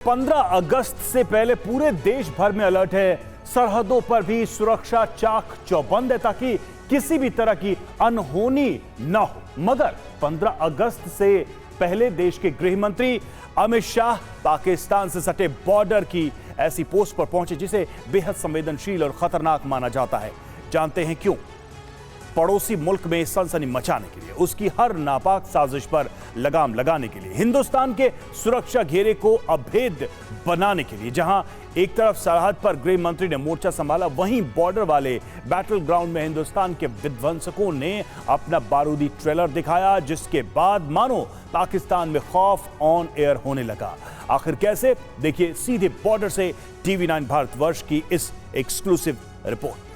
15 अगस्त से पहले पूरे देश भर में अलर्ट है। सरहदों पर भी सुरक्षा चाक चौबंद है ताकि किसी भी तरह की अनहोनी न हो। मगर 15 अगस्त से पहले देश के गृह मंत्री अमित शाह पाकिस्तान से सटे बॉर्डर की ऐसी पोस्ट पर पहुंचे जिसे बेहद संवेदनशील और खतरनाक माना जाता है। जानते हैं क्यों? पड़ोसी मुल्क में सनसनी मचाने के लिए, उसकी हर नापाक साजिश पर लगाम लगाने के लिए, हिंदुस्तान के सुरक्षा घेरे को अभेद्य बनाने के लिए। जहां एक तरफ सरहद पर गृह मंत्री ने मोर्चा संभाला, वहीं बॉर्डर वाले बैटल ग्राउंड में हिंदुस्तान के विध्वंसकों ने अपना बारूदी ट्रेलर दिखाया, जिसके बाद मानो पाकिस्तान में खौफ ऑन एयर होने लगा। आखिर कैसे? देखिए सीधे बॉर्डर से TV9 भारतवर्ष की इस एक्सक्लूसिव रिपोर्ट।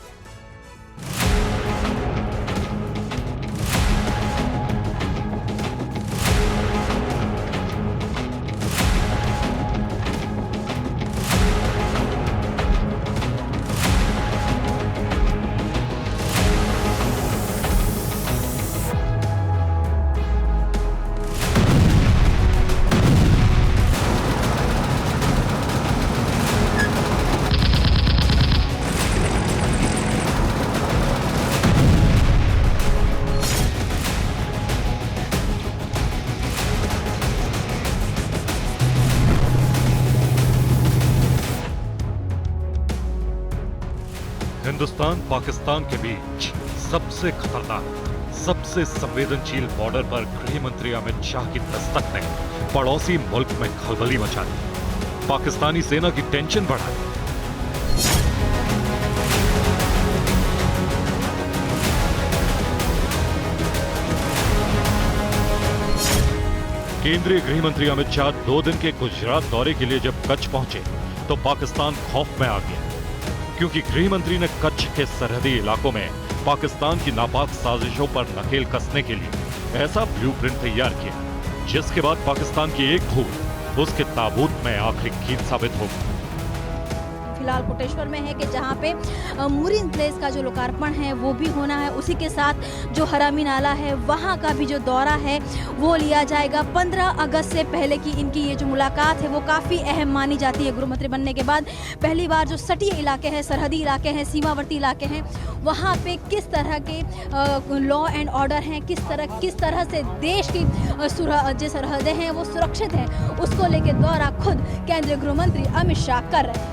हिंदुस्तान पाकिस्तान के बीच सबसे खतरनाक, सबसे संवेदनशील बॉर्डर पर गृह मंत्री अमित शाह की दस्तक ने पड़ोसी मुल्क में खलबली मचा दी, पाकिस्तानी सेना की टेंशन बढ़ा दी। केंद्रीय गृह मंत्री अमित शाह 2 दिन के गुजरात दौरे के लिए जब कच्छ पहुंचे तो पाकिस्तान खौफ में आ गया, क्योंकि गृह मंत्री ने कच्छ के सरहदी इलाकों में पाकिस्तान की नापाक साजिशों पर नकेल कसने के लिए ऐसा ब्लूप्रिंट तैयार किया, जिसके बाद पाकिस्तान की एक भूल उसके ताबूत में आखिरी कील साबित हो गई। फिलहाल कोटेश्वर में है कि जहां पे मुरिन प्लेस का जो लोकार्पण है वो भी होना है, उसी के साथ जो हरामी नाला है वहां का भी जो दौरा है वो लिया जाएगा। 15 अगस्त से पहले की इनकी ये जो मुलाकात है वो काफ़ी अहम मानी जाती है। गृहमंत्री बनने के बाद पहली बार जो सटीय इलाके हैं, सरहदी इलाके हैं, सीमावर्ती इलाके हैं, वहाँ पे किस तरह के लॉ एंड ऑर्डर हैं, किस तरह से देश की जो सरहदें हैं वो सुरक्षित हैं, उसको लेकर दौरा खुद केंद्रीय गृहमंत्री अमित शाह कर रहे हैं।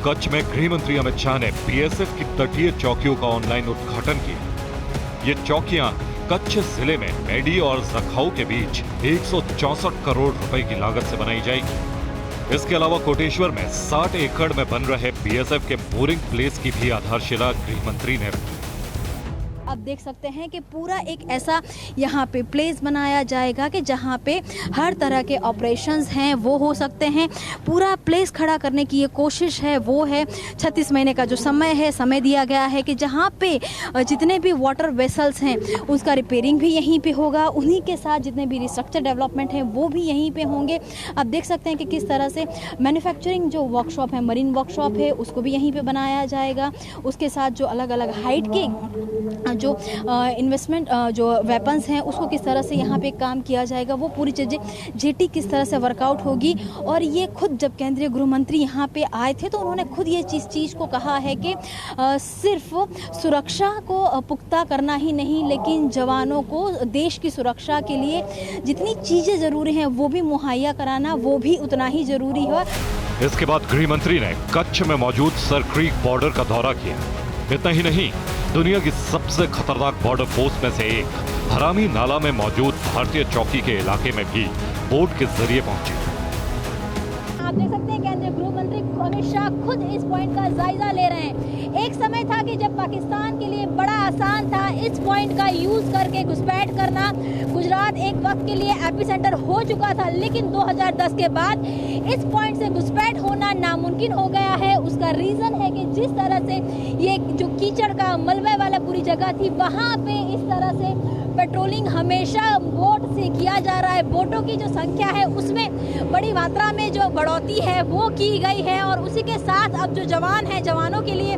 कच्छ में गृह मंत्री अमित शाह ने BSF की तटीय चौकियों का ऑनलाइन उद्घाटन किया। ये चौकियां कच्छ जिले में मेडी और जखाऊ के बीच 164 करोड़ रुपए की लागत से बनाई जाएगी। इसके अलावा कोटेश्वर में 60 एकड़ में बन रहे BSF के बोरिंग प्लेस की भी आधारशिला गृह मंत्री ने रखी। आप देख सकते हैं कि पूरा एक ऐसा यहाँ पे प्लेस बनाया जाएगा कि जहाँ पे हर तरह के ऑपरेशंस हैं वो हो सकते हैं। पूरा प्लेस खड़ा करने की ये कोशिश है वो है 36 महीने का जो समय दिया गया है कि जहाँ पे जितने भी वाटर वेसल्स हैं उसका रिपेयरिंग भी यहीं पे होगा, उन्हीं के साथ जितने भी रिस्ट्रक्चर डेवलपमेंट हैं वो भी यहीं पे होंगे। आप देख सकते हैं कि किस तरह से मैन्युफैक्चरिंग जो वर्कशॉप है, मरीन वर्कशॉप है, उसको भी यहीं पर बनाया जाएगा। उसके साथ जो अलग अलग हाइट के जो इन्वेस्टमेंट जो वेपन्स हैं उसको किस तरह से यहाँ पे काम किया जाएगा, वो पूरी चीज़ें जेटी किस तरह से वर्कआउट होगी। और ये खुद जब केंद्रीय गृह मंत्री यहाँ पे आए थे तो उन्होंने खुद ये चीज़ को कहा है कि सिर्फ सुरक्षा को पुख्ता करना ही नहीं, लेकिन जवानों को देश की सुरक्षा के लिए जितनी चीज़ें ज़रूरी हैं वो भी मुहैया कराना वो भी उतना ही ज़रूरी है। इसके बाद गृह मंत्री ने कच्छ में मौजूद सर क्रीक बॉर्डर का दौरा किया। इतना ही नहीं, दुनिया की सबसे खतरनाक बॉर्डर पोस्ट में से एक हरामी नाला में मौजूद भारतीय चौकी के इलाके में भी बोट के जरिए पहुंचे। आप देख सकते हैं केंद्रीय गृह मंत्री अमित शाह खुद इस पॉइंट का जायजा ले रहे हैं। एक समय था कि जब पाकिस्तान के लिए बड़ा आसान था इस पॉइंट का यूज करके घुसपैठ करना। गुजरात एक वक्त के लिए एपिसेंटर हो चुका था, लेकिन 2010 के बाद इस पॉइंट से घुसपैठ होना नामुमकिन हो गया है। उसका रीजन है कि जिस तरह से ये जो कीचड़ का मलबे वाला पूरी जगह थी वहाँ पे इस तरह से पेट्रोलिंग हमेशा बोट से किया जा रहा है। बोटों की जो संख्या है उसमें बड़ी मात्रा में जो बढ़ोतरी है वो की गई है, और उसी के साथ अब जो जवान हैं, जवानों के लिए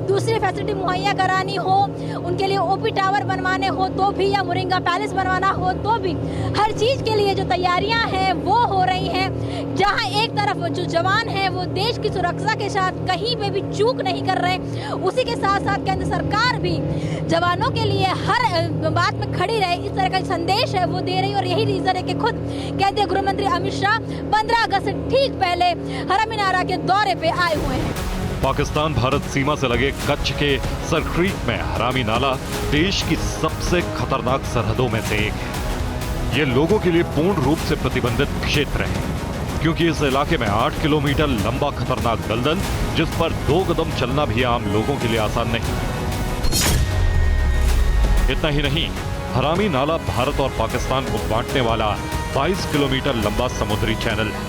दूसरी फैसिलिटी मुहैया करानी हो, उनके लिए ओपी टावर बनवाने हो तो भी, या मोरिंगा पैलेस बनवाना हो तो भी, हर चीज के लिए जो तैयारियां हैं वो हो रही हैं। जहां एक तरफ जो जवान हैं वो देश की सुरक्षा के साथ कहीं पे भी चूक नहीं कर रहे, उसी के साथ साथ केंद्र सरकार भी जवानों के लिए हर बात में खड़ी रहे, इस तरह का संदेश है वो दे रही है। और यही रीजन है कि खुद केंद्रीय गृह मंत्री अमित शाह 15 अगस्त से ठीक पहले हरामी नाला के दौरे पे आए हुए हैं। पाकिस्तान भारत सीमा से लगे कच्छ के सर क्रीक में हरामी नाला देश की सबसे खतरनाक सरहदों में से एक है। ये लोगों के लिए पूर्ण रूप से प्रतिबंधित क्षेत्र है, क्योंकि इस इलाके में 8 किलोमीटर लंबा खतरनाक दलदल, जिस पर 2 कदम चलना भी आम लोगों के लिए आसान नहीं। इतना ही नहीं, हरामी नाला भारत और पाकिस्तान को बांटने वाला 22 किलोमीटर लंबा समुद्री चैनल है।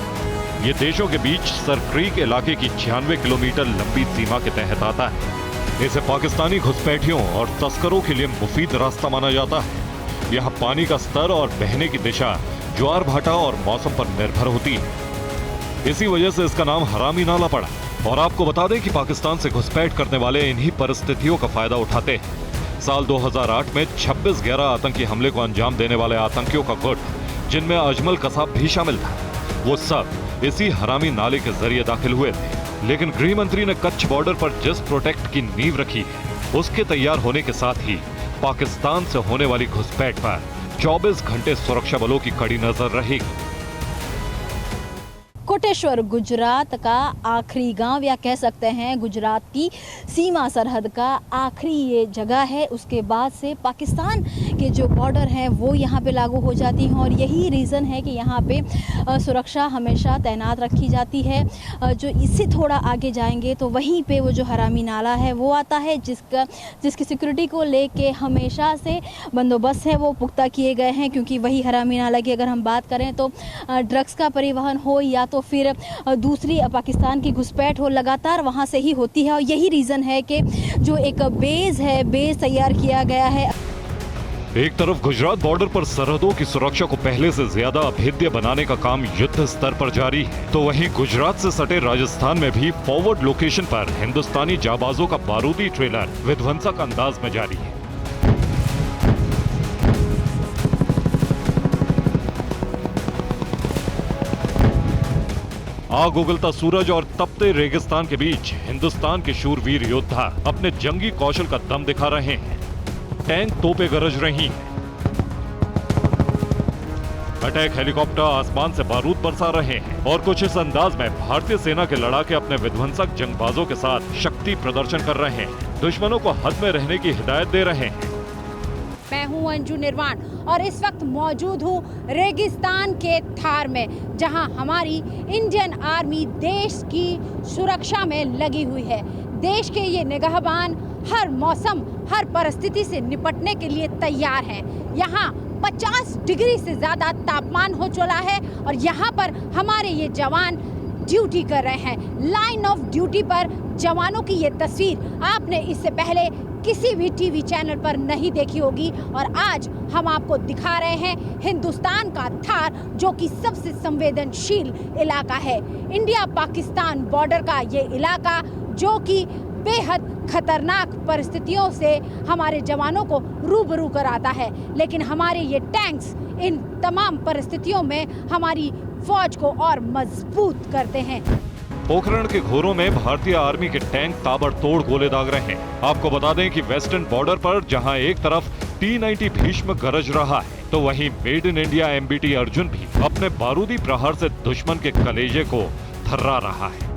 ये देशों के बीच सर क्रीक इलाके की 96 किलोमीटर लंबी सीमा के तहत आता है। इसे पाकिस्तानी घुसपैठियों और तस्करों के लिए मुफीद रास्ता माना जाता है। यहाँ पानी का स्तर और बहने की दिशा ज्वार भाटा और मौसम पर निर्भर होती है। इसी वजह से इसका नाम हरामी नाला पड़ा। और आपको बता दें कि पाकिस्तान से घुसपैठ करने वाले इन्हीं परिस्थितियों का फायदा उठाते हैं। साल 2008 में 26/11 आतंकी हमले को अंजाम देने वाले आतंकियों का गुट, जिनमें अजमल कसाब भी शामिल था, वो सब इसी हरामी नाले के जरिए दाखिल हुए थे। लेकिन गृह मंत्री ने कच्छ बॉर्डर पर जिस प्रोटेक्ट की नींव रखी है, उसके तैयार होने के साथ ही पाकिस्तान से होने वाली घुसपैठ पर 24 घंटे सुरक्षा बलों की कड़ी नजर रहेगी। कोटेश्वर गुजरात का आखिरी गांव, या कह सकते हैं गुजरात की सीमा सरहद का आखिरी ये जगह है। उसके बाद से पाकिस्तान के जो बॉर्डर हैं वो यहाँ पे लागू हो जाती हैं, और यही रीज़न है कि यहाँ पे सुरक्षा हमेशा तैनात रखी जाती है। जो इससे थोड़ा आगे जाएंगे तो वहीं पे वो जो हरामी नाला है वो आता है, जिसकी सिक्योरिटी को लेके हमेशा से बंदोबस्त है वो पुख्ता किए गए हैं। क्योंकि वही हरामी नाला की अगर हम बात करें तो ड्रग्स का परिवहन हो या तो फिर दूसरी पाकिस्तान की घुसपैठ हो, लगातार वहां से ही होती है। और यही रीज़न है कि जो एक बेस तैयार किया गया है। एक तरफ गुजरात बॉर्डर पर सरहदों की सुरक्षा को पहले से ज्यादा अभेद्य बनाने का काम युद्ध स्तर पर जारी है, तो वहीं गुजरात से सटे राजस्थान में भी फॉरवर्ड लोकेशन पर हिंदुस्तानी जाबाजों का बारूदी ट्रेलर विध्वंसक अंदाज में जारी है। आग उगलता सूरज और तपते रेगिस्तान के बीच हिंदुस्तान के शूरवीर योद्धा अपने जंगी कौशल का दम दिखा रहे हैं। टैंक तोपें गरज रही हैं। अटैक हेलीकॉप्टर आसमान से बारूद बरसा रहे हैं, और कुछ इस अंदाज में भारतीय सेना के लड़ाके अपने विध्वंसक जंगबाजों के साथ शक्ति प्रदर्शन कर रहे हैं, दुश्मनों को हद में रहने की हिदायत दे रहे हैं। मैं हूं अंजू निर्वाण और इस वक्त मौजूद हूं रेगिस्तान के थार में, जहां हमारी इंडियन आर्मी देश की सुरक्षा में लगी हुई है। देश के ये निगहबान हर मौसम, हर परिस्थिति से निपटने के लिए तैयार हैं। यहाँ 50 डिग्री से ज़्यादा तापमान हो चला है और यहाँ पर हमारे ये जवान ड्यूटी कर रहे हैं। लाइन ऑफ ड्यूटी पर जवानों की ये तस्वीर आपने इससे पहले किसी भी टीवी चैनल पर नहीं देखी होगी, और आज हम आपको दिखा रहे हैं हिंदुस्तान का थार, जो कि सबसे संवेदनशील इलाका है। इंडिया पाकिस्तान बॉर्डर का ये इलाका, जो कि बेहद खतरनाक परिस्थितियों से हमारे जवानों को रूबरू कराता है, लेकिन हमारे ये टैंक्स इन तमाम परिस्थितियों में हमारी फौज को और मजबूत करते हैं। पोखरण के घोरों में भारतीय आर्मी के टैंक ताबड़तोड़ गोले दाग रहे हैं। आपको बता दें कि वेस्टर्न बॉर्डर पर जहां एक तरफ T-90 भीष्म गरज रहा है, तो वहीं made in India MBT Arjun भी अपने बारूदी प्रहार से दुश्मन के कलेजे को थर्रा रहा है।